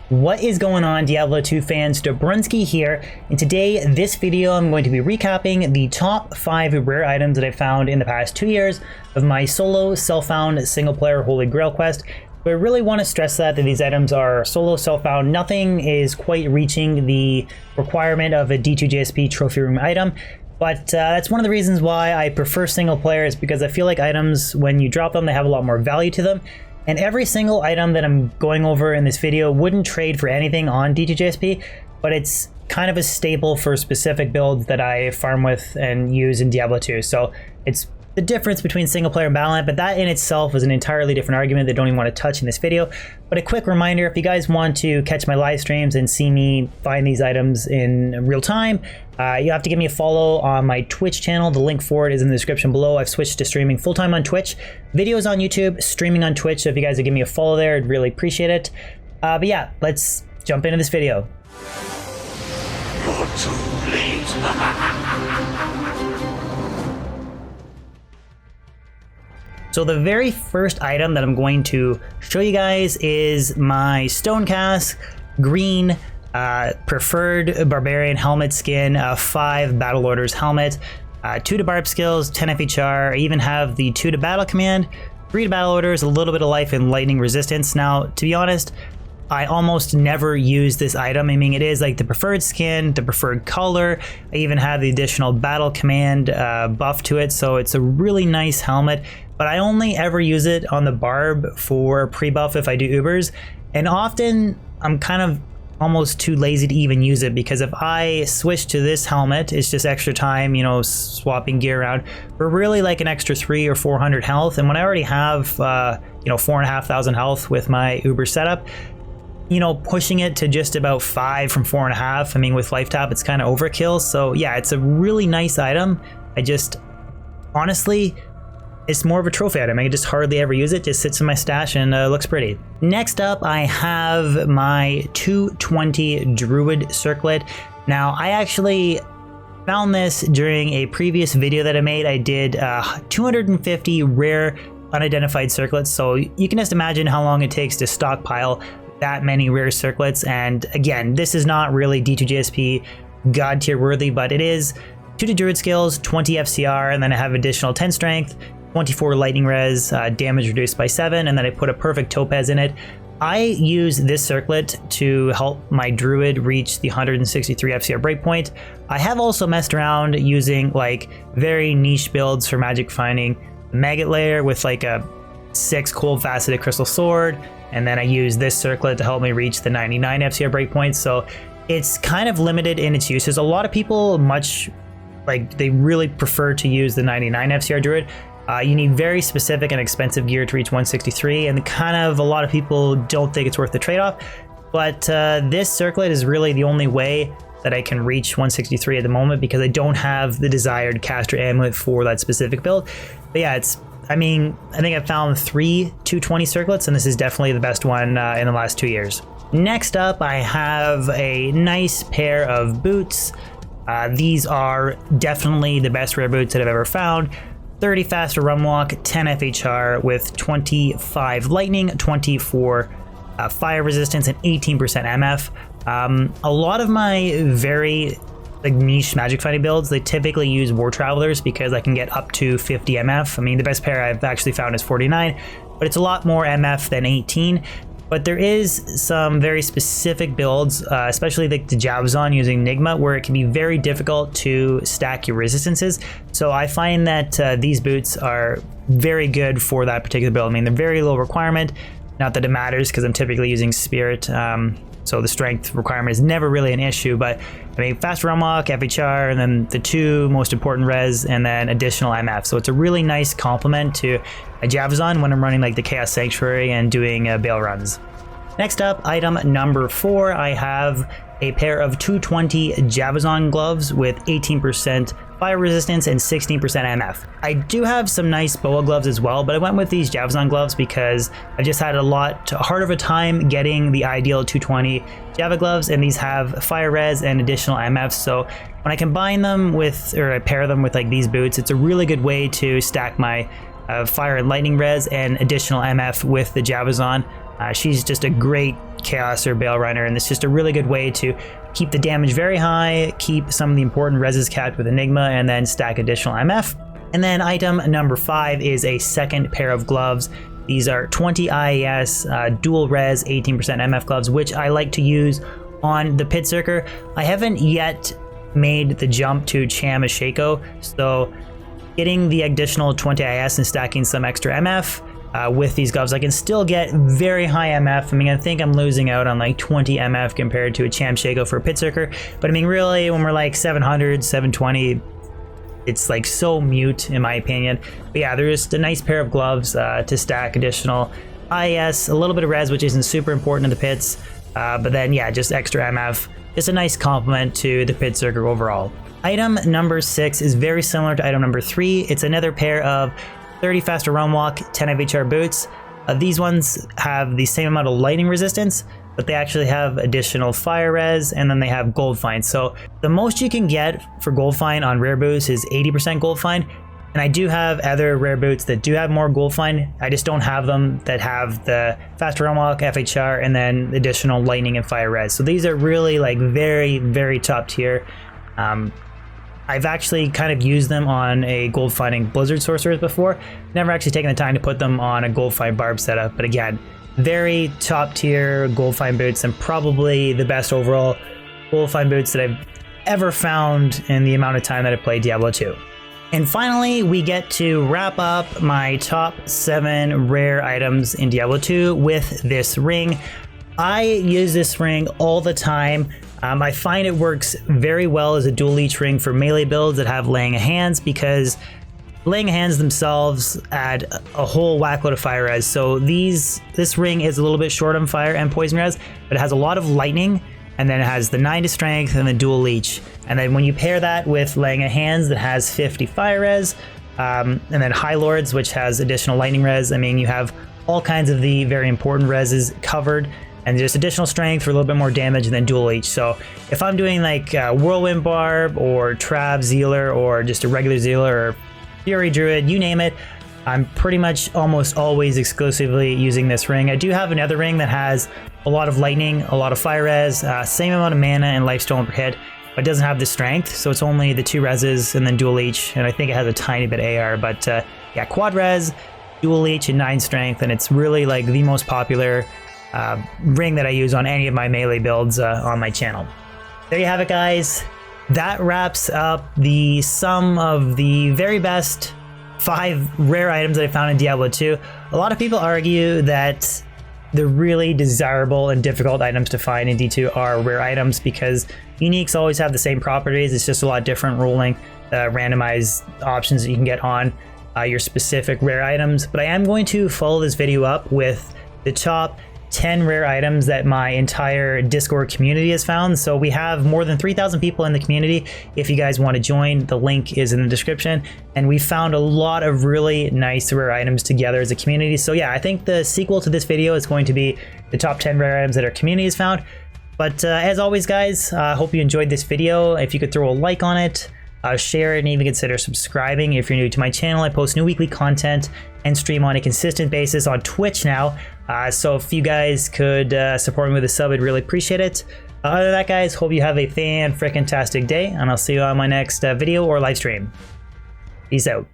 What is going on, Diablo 2 fans? Dobrunsky here, and today, this video, I'm going to be recapping the top 5 rare items that I found in the past 2 years of my solo, self-found, single-player Holy Grail quest. But I really want to stress that these items are solo, self-found. Nothing is quite reaching the requirement of a D2JSP trophy room item. But that's one of the reasons why I prefer single player, is because I feel like items, when you drop them, they have a lot more value to them. And every single item that I'm going over in this video wouldn't trade for anything on D2JSP, but it's kind of a staple for specific builds that I farm with and use in Diablo 2. So it's the difference between single player and battle.net, but that in itself is an entirely different argument that I don't even want to touch in this video. But a quick reminder, if you guys want to catch my live streams and see me find these items in real time, you have to give me a follow on my Twitch channel. The link for it is in the description below. I've switched to streaming full-time on Twitch, videos on YouTube, streaming on Twitch. So if you guys would give me a follow there, I'd really appreciate it. But yeah, let's jump into this video. You're too late. So the very first item that I'm going to show you guys is my Stone Cask Green Preferred Barbarian Helmet Skin, 5 Battle Orders Helmet, 2 to Barb Skills, 10 FHR. I even have the 2 to Battle Command, 3 to Battle Orders, a little bit of Life and Lightning Resistance. Now, to be honest, I almost never use this item. I mean, it is like the preferred skin, the preferred color. I even have the additional Battle Command buff to it, so it's a really nice helmet. But I only ever use it on the Barb for pre-buff if I do Ubers. And often I'm kind of almost too lazy to even use it, because if I switch to this helmet, it's just extra time, you know, swapping gear around for really like an extra 300 or 400 health. And when I already have, you know, 4,500 health with my Uber setup, you know, pushing it to just about 5 from 4.5, I mean, with life tap, it's kind of overkill. So yeah, it's a really nice item. I just, honestly, it's more of a trophy item. I just hardly ever use it. Just sits in my stash and looks pretty. Next up, I have my 220 Druid Circlet. Now, I actually found this during a previous video that I made. I did 250 rare unidentified circlets. So you can just imagine how long it takes to stockpile that many rare circlets. And again, this is not really D2JSP god tier worthy, but it is 2 to Druid skills, 20 FCR, and then I have additional 10 strength, 24 lightning res, damage reduced by 7, and then I put a perfect topaz in it. I use this circlet to help my druid reach the 163 FCR breakpoint. I have also messed around using like very niche builds for magic finding maggot layer with like a 6 cold faceted crystal sword, and then I use this circlet to help me reach the 99 FCR breakpoint. So it's kind of limited in its uses. A lot of people they really prefer to use the 99 FCR druid. You need very specific and expensive gear to reach 163, and kind of a lot of people don't think it's worth the trade-off. But this circlet is really the only way that I can reach 163 at the moment, because I don't have the desired caster amulet for that specific build. But yeah, I think I've found 3 220 circlets, and this is definitely the best one in the last 2 years. Next up, I have a nice pair of boots. These are definitely the best rare boots that I've ever found. 30 faster run walk, 10 FHR with 25 lightning, 24 fire resistance, and 18% MF. A lot of my very niche magic fighting builds, they typically use War Travelers because I can get up to 50 MF. I mean, the best pair I've actually found is 49, but it's a lot more MF than 18. But there is some very specific builds, especially like the Jabzon using Nigma, where it can be very difficult to stack your resistances. So I find that these boots are very good for that particular build. I mean, they're very low requirement, not that it matters because I'm typically using Spirit. So the strength requirement is never really an issue, but I mean, fast run walk, FHR, and then the 2 most important res, and then additional MF. So it's a really nice complement to a Jabzon when I'm running like the Chaos Sanctuary and doing bail runs. Next up, item number 4, I have a pair of 220 Jabzon gloves with 18% fire resistance and 16% MF. I do have some nice boa gloves as well, but I went with these Jabzon gloves because I just had a lot harder of a time getting the ideal 220 Java gloves, and these have fire res and additional MF. So when I combine them with, or I pair them with like these boots, it's a really good way to stack my fire and lightning res and additional MF with the Jabazon. She's just a great Chaos or Bale Runner, and it's just a really good way to keep the damage very high, keep some of the important reses capped with Enigma, and then stack additional MF. And then item number 5 is a second pair of gloves. These are 20 IAS, dual res, 18% MF gloves, which I like to use on the Pit Circer. I haven't yet made the jump to Cham Asheko, so getting the additional 20 IAS and stacking some extra MF with these gloves, I can still get very high MF. I mean, I think I'm losing out on like 20 MF compared to a Cham Asheko for a Pit Circer, but I mean, really, when we're like 700, 720, it's like so mute in my opinion. But yeah, there's just a nice pair of gloves to stack additional IS, a little bit of res, which isn't super important in the pits, but then yeah, just extra MF. Just a nice complement to the Pit Circer overall. Item number 6 is very similar to item number 3. It's another pair of 30 faster run walk, 10 FHR boots. These ones have the same amount of lightning resistance, but they actually have additional fire res, and then they have gold find. So the most you can get for gold find on rare boots is 80% gold find. And I do have other rare boots that do have more gold find. I just don't have them that have the faster run walk, FHR, and then additional lightning and fire res. So these are really like very, very top tier. I've actually kind of used them on a gold finding Blizzard Sorcerers before. Never actually taken the time to put them on a gold find barb setup, but again, very top tier gold find boots, and probably the best overall gold find boots that I've ever found in the amount of time that I played Diablo 2. And finally, we get to wrap up my top 7 rare items in Diablo 2 with this ring. I use this ring all the time. I find it works very well as a dual leech ring for melee builds that have laying of hands, because laying of hands themselves add a whole whackload of fire res. So this ring is a little bit short on fire and poison res, but it has a lot of lightning, and then it has the 9 to strength and the dual leech. And then when you pair that with laying of hands that has 50 fire res, and then High Lords, which has additional lightning res, I mean, you have all kinds of the very important reses covered, and just additional strength for a little bit more damage, and then dual leech. So if I'm doing like Whirlwind Barb or Trav Zealer or just a regular Zealer or Fury Druid, you name it, I'm pretty much almost always exclusively using this ring. I do have another ring that has a lot of lightning, a lot of fire res, same amount of mana and lifesteal per hit, but it doesn't have the strength, so it's only the 2 reses and then dual leech, and I think it has a tiny bit AR, but yeah, quad res, dual leech, and 9 strength, and it's really like the most popular ring that I use on any of my melee builds on my channel. There you have it, guys. That wraps up the sum of the very best 5 rare items that I found in Diablo 2. A lot of people argue that the really desirable and difficult items to find in D2 are rare items, because uniques always have the same properties. It's just a lot different ruling, randomized options that you can get on your specific rare items. But I am going to follow this video up with the top 10 rare items that my entire Discord community has found. So we have more than 3,000 people in the community. If you guys want to join, the link is in the description. And we found a lot of really nice rare items together as a community. So yeah, I think the sequel to this video is going to be the top 10 rare items that our community has found. But as always, guys, I hope you enjoyed this video. If you could throw a like on it, share it, and even consider subscribing if you're new to my channel. I post new weekly content and stream on a consistent basis on Twitch now. So if you guys could support me with a sub, I'd really appreciate it. Other than that, guys, hope you have a fan-frickin-tastic day, and I'll see you on my next video or live stream. Peace out.